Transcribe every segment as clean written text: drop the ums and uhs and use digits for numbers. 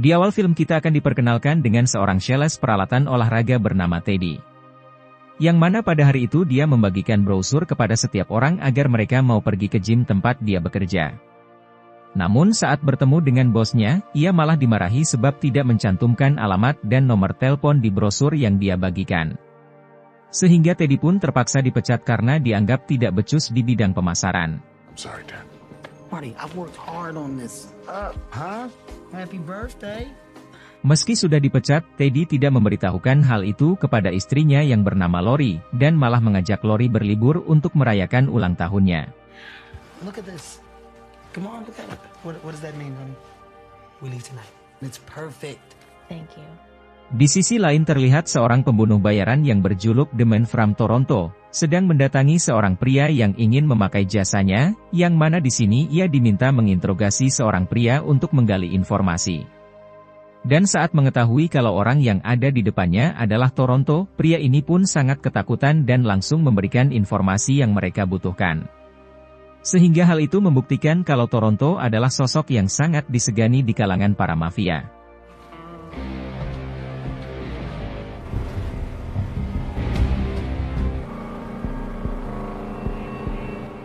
Di awal film kita akan diperkenalkan dengan seorang sales peralatan olahraga bernama Teddy. Yang mana pada hari itu dia membagikan brosur kepada setiap orang agar mereka mau pergi ke gym tempat dia bekerja. Namun saat bertemu dengan bosnya, ia malah dimarahi sebab tidak mencantumkan alamat dan nomor telepon di brosur yang dia bagikan. Sehingga Teddy pun terpaksa dipecat karena dianggap tidak becus di bidang pemasaran. I'm sorry, Dad. Marty, I've worked hard on this. Happy birthday. Meski sudah dipecat, Teddy tidak memberitahukan hal itu kepada istrinya yang bernama Lori, dan malah mengajak Lori berlibur untuk merayakan ulang tahunnya. Look at this. Come on, look at it. What does that mean, honey? We leave tonight. It's perfect. Thank you. Di sisi lain terlihat seorang pembunuh bayaran yang berjuluk The Man from Toronto, sedang mendatangi seorang pria yang ingin memakai jasanya, yang mana di sini ia diminta menginterogasi seorang pria untuk menggali informasi. Dan saat mengetahui kalau orang yang ada di depannya adalah Toronto, pria ini pun sangat ketakutan dan langsung memberikan informasi yang mereka butuhkan. Sehingga hal itu membuktikan kalau Toronto adalah sosok yang sangat disegani di kalangan para mafia.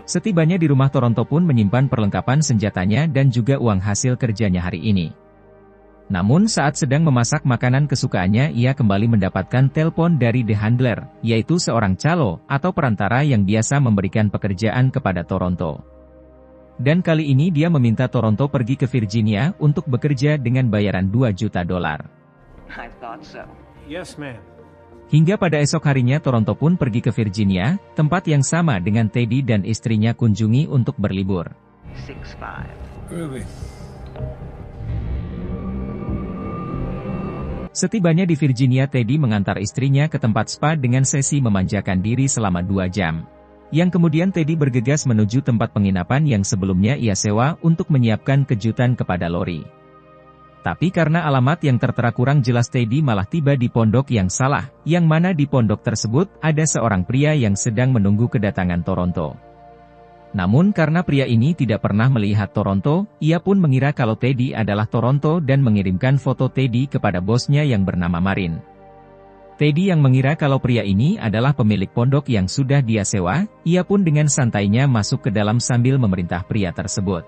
Setibanya di rumah, Toronto pun menyimpan perlengkapan senjatanya dan juga uang hasil kerjanya hari ini. Namun saat sedang memasak makanan kesukaannya, ia kembali mendapatkan telepon dari The Handler, yaitu seorang calo atau perantara yang biasa memberikan pekerjaan kepada Toronto. Dan kali ini dia meminta Toronto pergi ke Virginia untuk bekerja dengan bayaran $2 juta. I thought so. Yes, ma'am. Hingga pada esok harinya Toronto pun pergi ke Virginia, tempat yang sama dengan Teddy dan istrinya kunjungi untuk berlibur. 6'5". Really? Setibanya di Virginia, Teddy mengantar istrinya ke tempat spa dengan sesi memanjakan diri selama 2 jam. Yang kemudian Teddy bergegas menuju tempat penginapan yang sebelumnya ia sewa untuk menyiapkan kejutan kepada Lori. Tapi karena alamat yang tertera kurang jelas, Teddy malah tiba di pondok yang salah, yang mana di pondok tersebut ada seorang pria yang sedang menunggu kedatangan Toronto. Namun karena pria ini tidak pernah melihat Toronto, ia pun mengira kalau Teddy adalah Toronto dan mengirimkan foto Teddy kepada bosnya yang bernama Marin. Teddy yang mengira kalau pria ini adalah pemilik pondok yang sudah dia sewa, ia pun dengan santainya masuk ke dalam sambil memerintah pria tersebut.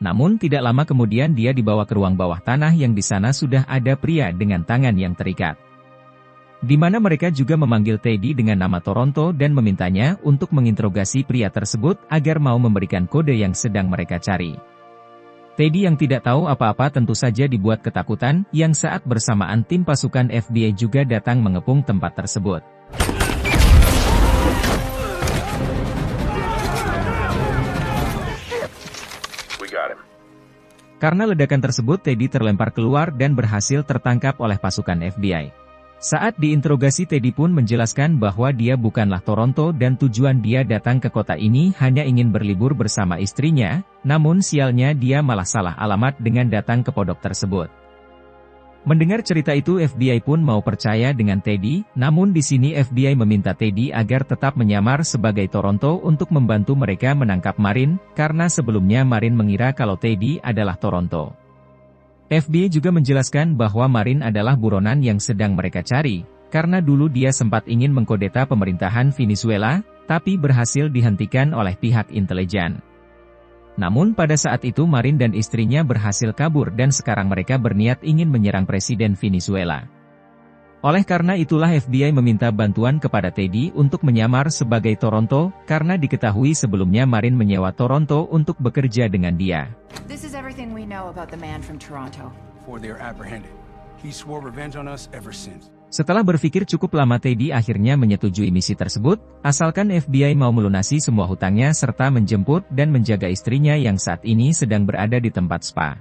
Namun tidak lama kemudian dia dibawa ke ruang bawah tanah yang di sana sudah ada pria dengan tangan yang terikat. Di mana mereka juga memanggil Teddy dengan nama Toronto dan memintanya untuk menginterogasi pria tersebut agar mau memberikan kode yang sedang mereka cari. Teddy yang tidak tahu apa-apa tentu saja dibuat ketakutan, yang saat bersamaan tim pasukan FBI juga datang mengepung tempat tersebut. Karena ledakan tersebut, Teddy terlempar keluar dan berhasil tertangkap oleh pasukan FBI. Saat diinterogasi, Teddy pun menjelaskan bahwa dia bukanlah Toronto dan tujuan dia datang ke kota ini hanya ingin berlibur bersama istrinya, namun sialnya dia malah salah alamat dengan datang ke pondok tersebut. Mendengar cerita itu, FBI pun mau percaya dengan Teddy, namun di sini FBI meminta Teddy agar tetap menyamar sebagai Toronto untuk membantu mereka menangkap Marin, karena sebelumnya Marin mengira kalau Teddy adalah Toronto. FBI juga menjelaskan bahwa Marin adalah buronan yang sedang mereka cari, karena dulu dia sempat ingin mengkudeta pemerintahan Venezuela, tapi berhasil dihentikan oleh pihak intelijen. Namun pada saat itu Marin dan istrinya berhasil kabur dan sekarang mereka berniat ingin menyerang Presiden Venezuela. Oleh karena itulah FBI meminta bantuan kepada Teddy untuk menyamar sebagai Toronto, karena diketahui sebelumnya Marin menyewa Toronto untuk bekerja dengan dia. This is everything we know about the man from Toronto. Before they are apprehended. He swore revenge on us ever since. Setelah berpikir cukup lama, Teddy akhirnya menyetujui misi tersebut, asalkan FBI mau melunasi semua hutangnya serta menjemput dan menjaga istrinya yang saat ini sedang berada di tempat spa.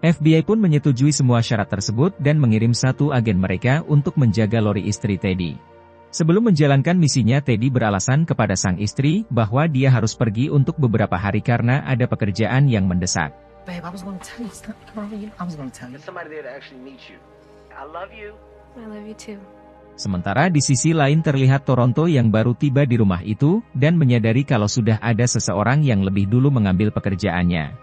FBI pun menyetujui semua syarat tersebut dan mengirim satu agen mereka untuk menjaga Lori, istri Teddy. Sebelum menjalankan misinya, Teddy beralasan kepada sang istri bahwa dia harus pergi untuk beberapa hari karena ada pekerjaan yang mendesak. Babe, I was gonna tell you. Stop, I was gonna tell you. There's somebody there to actually meet you. I love you. I love you too. Sementara di sisi lain terlihat Toronto yang baru tiba di rumah itu, dan menyadari kalau sudah ada seseorang yang lebih dulu mengambil pekerjaannya.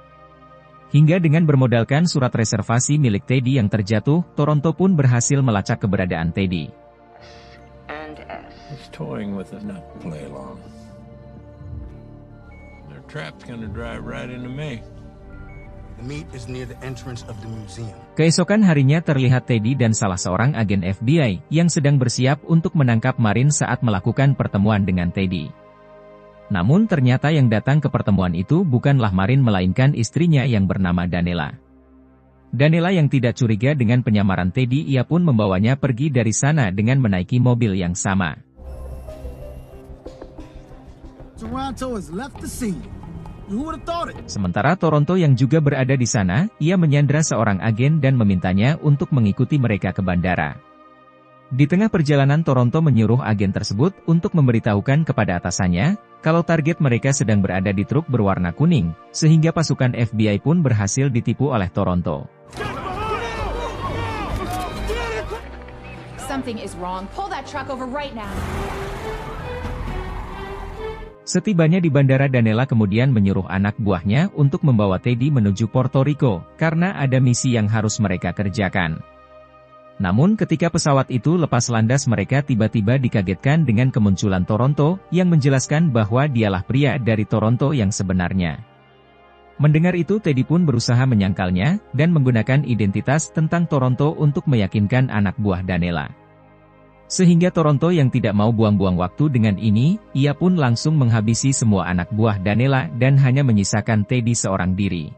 Hingga dengan bermodalkan surat reservasi milik Teddy yang terjatuh, Toronto pun berhasil melacak keberadaan Teddy. And S. He's toying with us not to play along. Their trap's gonna drive right into me. The meet is near the entrance of the museum. Keesokan harinya terlihat Teddy dan salah seorang agen FBI yang sedang bersiap untuk menangkap Marin saat melakukan pertemuan dengan Teddy. Namun ternyata yang datang ke pertemuan itu bukanlah Marin melainkan istrinya yang bernama Daniela. Daniela yang tidak curiga dengan penyamaran Teddy, ia pun membawanya pergi dari sana dengan menaiki mobil yang sama. Toronto has left the scene. Who would have thought it? Sementara Toronto yang juga berada di sana, ia menyandra seorang agen dan memintanya untuk mengikuti mereka ke bandara. Di tengah perjalanan Toronto menyuruh agen tersebut untuk memberitahukan kepada atasannya, kalau target mereka sedang berada di truk berwarna kuning, sehingga pasukan FBI pun berhasil ditipu oleh Toronto. Something is wrong. Pull that truck over right now. Setibanya di bandara, Daniela kemudian menyuruh anak buahnya untuk membawa Teddy menuju Puerto Rico, karena ada misi yang harus mereka kerjakan. Namun ketika pesawat itu lepas landas, mereka tiba-tiba dikagetkan dengan kemunculan Toronto, yang menjelaskan bahwa dialah pria dari Toronto yang sebenarnya. Mendengar itu Teddy pun berusaha menyangkalnya, dan menggunakan identitas tentang Toronto untuk meyakinkan anak buah Daniela. Sehingga Toronto yang tidak mau buang-buang waktu dengan ini, ia pun langsung menghabisi semua anak buah Daniela dan hanya menyisakan Teddy seorang diri.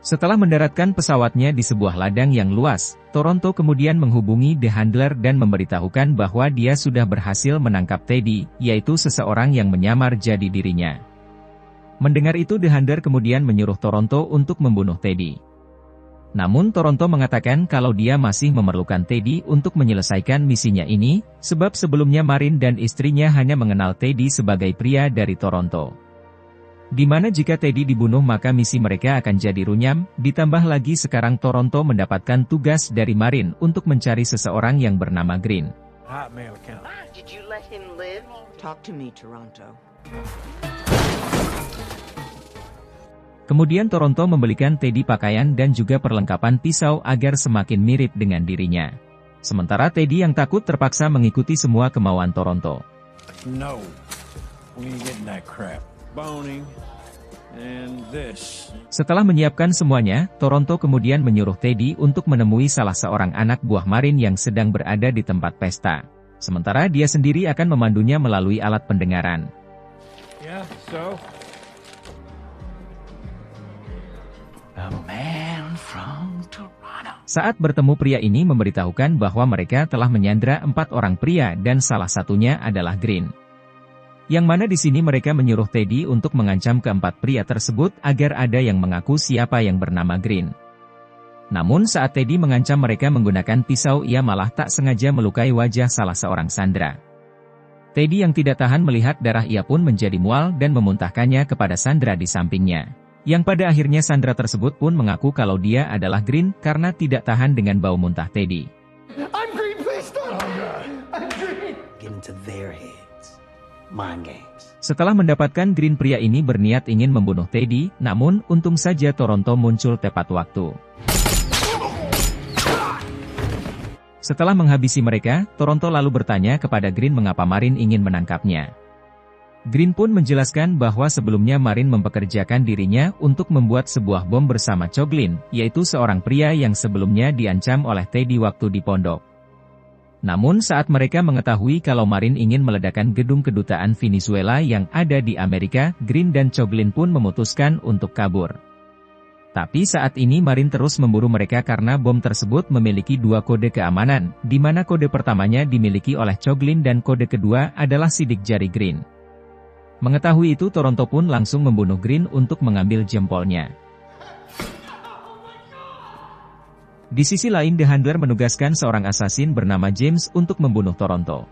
Setelah mendaratkan pesawatnya di sebuah ladang yang luas, Toronto kemudian menghubungi The Handler dan memberitahukan bahwa dia sudah berhasil menangkap Teddy, yaitu seseorang yang menyamar jadi dirinya. Mendengar itu The Handler kemudian menyuruh Toronto untuk membunuh Teddy. Namun Toronto mengatakan kalau dia masih memerlukan Teddy untuk menyelesaikan misinya ini, sebab sebelumnya Marin dan istrinya hanya mengenal Teddy sebagai pria dari Toronto. Di mana jika Teddy dibunuh maka misi mereka akan jadi runyam, ditambah lagi sekarang Toronto mendapatkan tugas dari Marin untuk mencari seseorang yang bernama Green. Hotmail account. Did you let him live? Talk to me, Toronto. Kemudian Toronto membelikan Teddy pakaian dan juga perlengkapan pisau agar semakin mirip dengan dirinya. Sementara Teddy yang takut terpaksa mengikuti semua kemauan Toronto. No. We ain't getting that crap. Boning. And this. Setelah menyiapkan semuanya, Toronto kemudian menyuruh Teddy untuk menemui salah seorang anak buah Marin yang sedang berada di tempat pesta. Sementara dia sendiri akan memandunya melalui alat pendengaran. Yeah, so? A man from Toronto. Saat bertemu pria ini memberitahukan bahwa mereka telah menyandra 4 orang pria dan salah satunya adalah Green. Yang mana di sini mereka menyuruh Teddy untuk mengancam keempat pria tersebut agar ada yang mengaku siapa yang bernama Green. Namun saat Teddy mengancam mereka menggunakan pisau, ia malah tak sengaja melukai wajah salah seorang sandera. Teddy yang tidak tahan melihat darah, ia pun menjadi mual dan memuntahkannya kepada sandera di sampingnya. Yang pada akhirnya sandera tersebut pun mengaku kalau dia adalah Green karena tidak tahan dengan bau muntah Teddy. I'm Green, please stop. I'm Green. Get into their heads. Mind games. Setelah mendapatkan Green, pria ini berniat ingin membunuh Teddy, namun untung saja Toronto muncul tepat waktu. Setelah menghabisi mereka, Toronto lalu bertanya kepada Green mengapa Marin ingin menangkapnya. Green pun menjelaskan bahwa sebelumnya Marin mempekerjakan dirinya untuk membuat sebuah bom bersama Coglin, yaitu seorang pria yang sebelumnya diancam oleh Teddy waktu di pondok. Namun saat mereka mengetahui kalau Marin ingin meledakkan gedung kedutaan Venezuela yang ada di Amerika, Green dan Coglin pun memutuskan untuk kabur. Tapi saat ini Marin terus memburu mereka karena bom tersebut memiliki 2 kode keamanan, di mana kode pertamanya dimiliki oleh Coglin dan kode kedua adalah sidik jari Green. Mengetahui itu Toronto pun langsung membunuh Green untuk mengambil jempolnya. Di sisi lain The Handler menugaskan seorang asasin bernama James untuk membunuh Toronto.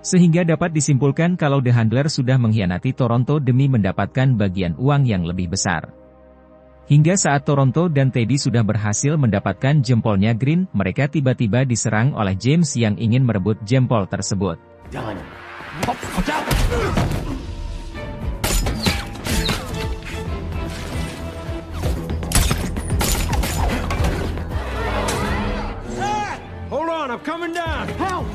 Sehingga dapat disimpulkan kalau The Handler sudah mengkhianati Toronto demi mendapatkan bagian uang yang lebih besar. Hingga saat Toronto dan Teddy sudah berhasil mendapatkan jempolnya Green, mereka tiba-tiba diserang oleh James yang ingin merebut jempol tersebut. Hold on, I'm coming down. Help!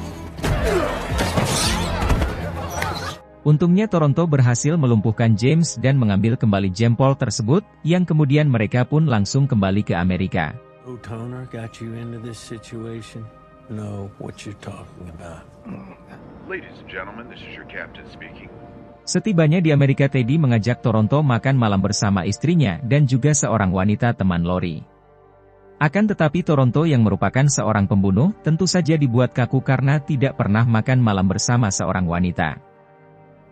Untungnya Toronto berhasil melumpuhkan James dan mengambil kembali jempol tersebut, yang kemudian mereka pun langsung kembali ke Amerika. Who Toner got you into this situation? Know what you're talking about. Ladies and gentlemen, this is your captain speaking. Setibanya di Amerika, Teddy mengajak Toronto makan malam bersama istrinya dan juga seorang wanita teman Lori. Akan tetapi Toronto yang merupakan seorang pembunuh, tentu saja dibuat kaku karena tidak pernah makan malam bersama seorang wanita.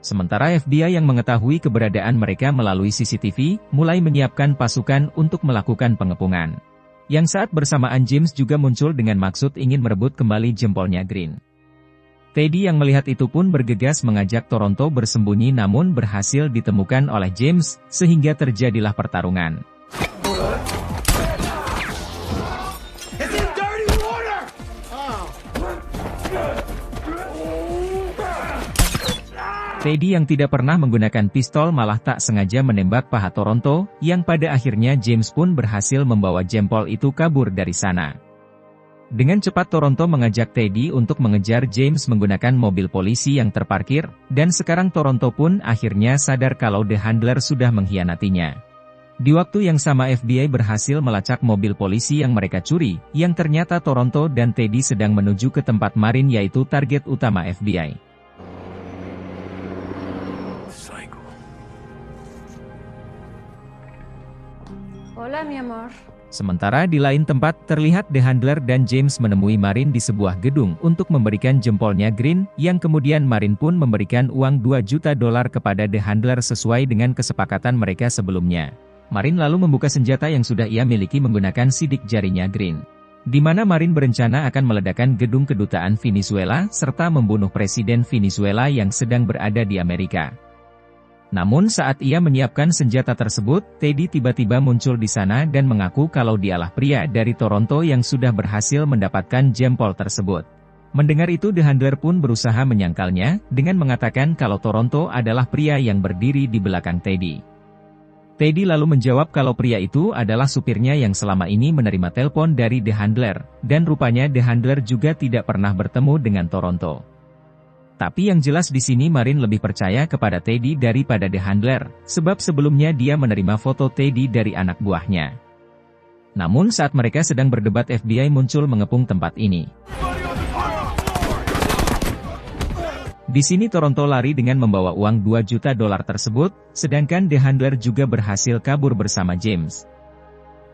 Sementara FBI yang mengetahui keberadaan mereka melalui CCTV, mulai menyiapkan pasukan untuk melakukan pengepungan. Yang saat bersamaan James juga muncul dengan maksud ingin merebut kembali jempolnya Green. Teddy yang melihat itu pun bergegas mengajak Toronto bersembunyi namun berhasil ditemukan oleh James, sehingga terjadilah pertarungan. Teddy yang tidak pernah menggunakan pistol malah tak sengaja menembak paha Toronto, yang pada akhirnya James pun berhasil membawa jempol itu kabur dari sana. Dengan cepat Toronto mengajak Teddy untuk mengejar James menggunakan mobil polisi yang terparkir, dan sekarang Toronto pun akhirnya sadar kalau The Handler sudah mengkhianatinya. Di waktu yang sama FBI berhasil melacak mobil polisi yang mereka curi, yang ternyata Toronto dan Teddy sedang menuju ke tempat Marin yaitu target utama FBI. Hola, mi amor. Sementara di lain tempat, terlihat The Handler dan James menemui Marin di sebuah gedung untuk memberikan jempolnya Green, yang kemudian Marin pun memberikan uang $2 juta kepada The Handler sesuai dengan kesepakatan mereka sebelumnya. Marin lalu membuka senjata yang sudah ia miliki menggunakan sidik jarinya Green. Di mana Marin berencana akan meledakkan gedung kedutaan Venezuela, serta membunuh Presiden Venezuela yang sedang berada di Amerika. Namun saat ia menyiapkan senjata tersebut, Teddy tiba-tiba muncul di sana dan mengaku kalau dialah pria dari Toronto yang sudah berhasil mendapatkan jempol tersebut. Mendengar itu The Handler pun berusaha menyangkalnya, dengan mengatakan kalau Toronto adalah pria yang berdiri di belakang Teddy. Teddy lalu menjawab kalau pria itu adalah supirnya yang selama ini menerima telepon dari The Handler, dan rupanya The Handler juga tidak pernah bertemu dengan Toronto. Tapi yang jelas di sini Marin lebih percaya kepada Teddy daripada The Handler, sebab sebelumnya dia menerima foto Teddy dari anak buahnya. Namun saat mereka sedang berdebat FBI muncul mengepung tempat ini. Di sini Toronto lari dengan membawa uang $2 juta tersebut, sedangkan The Handler juga berhasil kabur bersama James.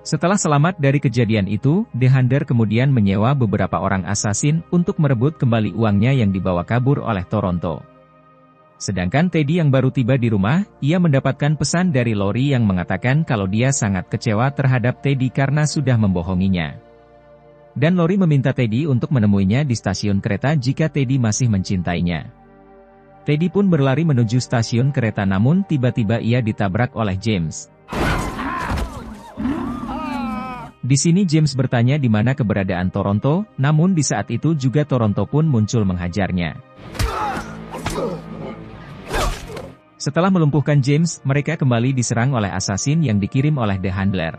Setelah selamat dari kejadian itu, The Handler kemudian menyewa beberapa orang asasin untuk merebut kembali uangnya yang dibawa kabur oleh Toronto. Sedangkan Teddy yang baru tiba di rumah, ia mendapatkan pesan dari Lori yang mengatakan kalau dia sangat kecewa terhadap Teddy karena sudah membohonginya. Dan Lori meminta Teddy untuk menemuinya di stasiun kereta jika Teddy masih mencintainya. Teddy pun berlari menuju stasiun kereta namun tiba-tiba ia ditabrak oleh James. Di sini James bertanya di mana keberadaan Toronto, namun di saat itu juga Toronto pun muncul menghajarnya. Setelah melumpuhkan James, mereka kembali diserang oleh asasin yang dikirim oleh The Handler.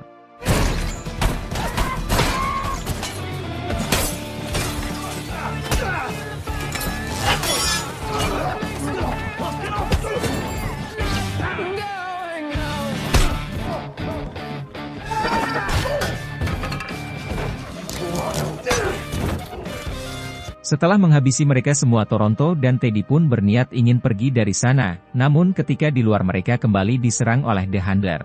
Setelah menghabisi mereka semua, Toronto dan Teddy pun berniat ingin pergi dari sana, namun ketika di luar mereka kembali diserang oleh The Handler.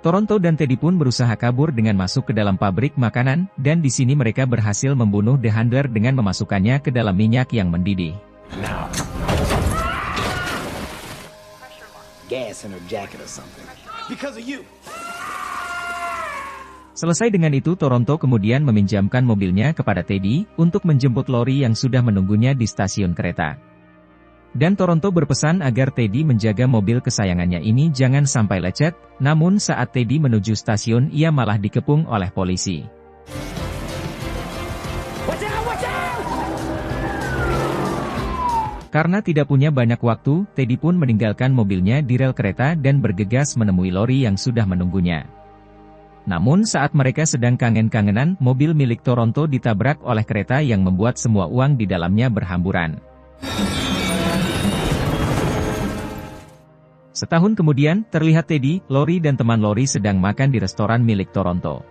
Toronto dan Teddy pun berusaha kabur dengan masuk ke dalam pabrik makanan, dan di sini mereka berhasil membunuh The Handler dengan memasukkannya ke dalam minyak yang mendidih. gas in her jacket or something. Because of you. Selesai dengan itu Toronto kemudian meminjamkan mobilnya kepada Teddy, untuk menjemput Lori yang sudah menunggunya di stasiun kereta. Dan Toronto berpesan agar Teddy menjaga mobil kesayangannya ini jangan sampai lecet, namun saat Teddy menuju stasiun ia malah dikepung oleh polisi. Karena tidak punya banyak waktu, Teddy pun meninggalkan mobilnya di rel kereta dan bergegas menemui Lori yang sudah menunggunya. Namun saat mereka sedang kangen-kangenan, mobil milik Toronto ditabrak oleh kereta yang membuat semua uang di dalamnya berhamburan. Setahun kemudian, terlihat Teddy, Lori dan teman Lori sedang makan di restoran milik Toronto.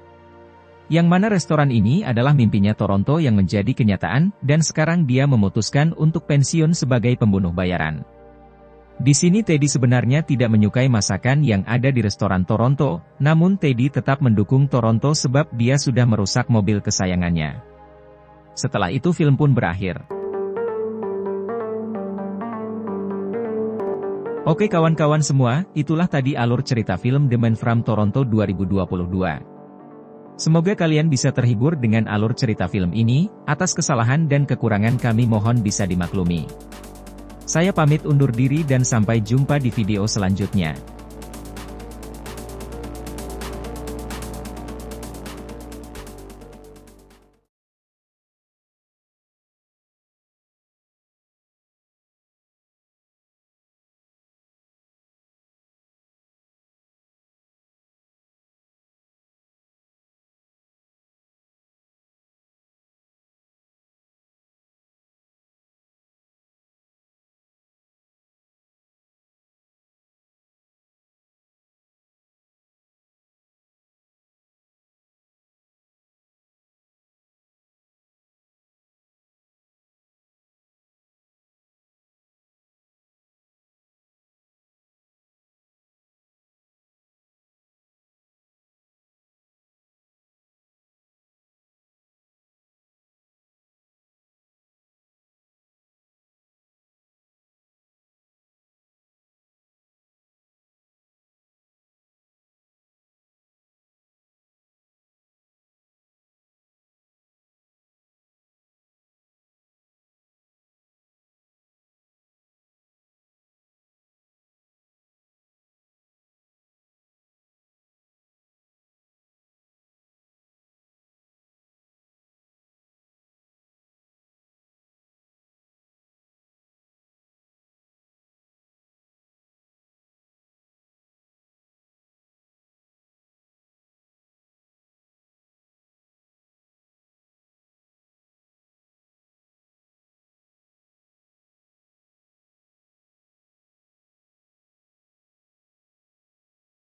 Yang mana restoran ini adalah mimpinya Toronto yang menjadi kenyataan, dan sekarang dia memutuskan untuk pensiun sebagai pembunuh bayaran. Di sini Teddy sebenarnya tidak menyukai masakan yang ada di restoran Toronto, namun Teddy tetap mendukung Toronto sebab dia sudah merusak mobil kesayangannya. Setelah itu film pun berakhir. Oke kawan-kawan semua, itulah tadi alur cerita film The Man from Toronto 2022. Semoga kalian bisa terhibur dengan alur cerita film ini, atas kesalahan dan kekurangan kami mohon bisa dimaklumi. Saya pamit undur diri dan sampai jumpa di video selanjutnya.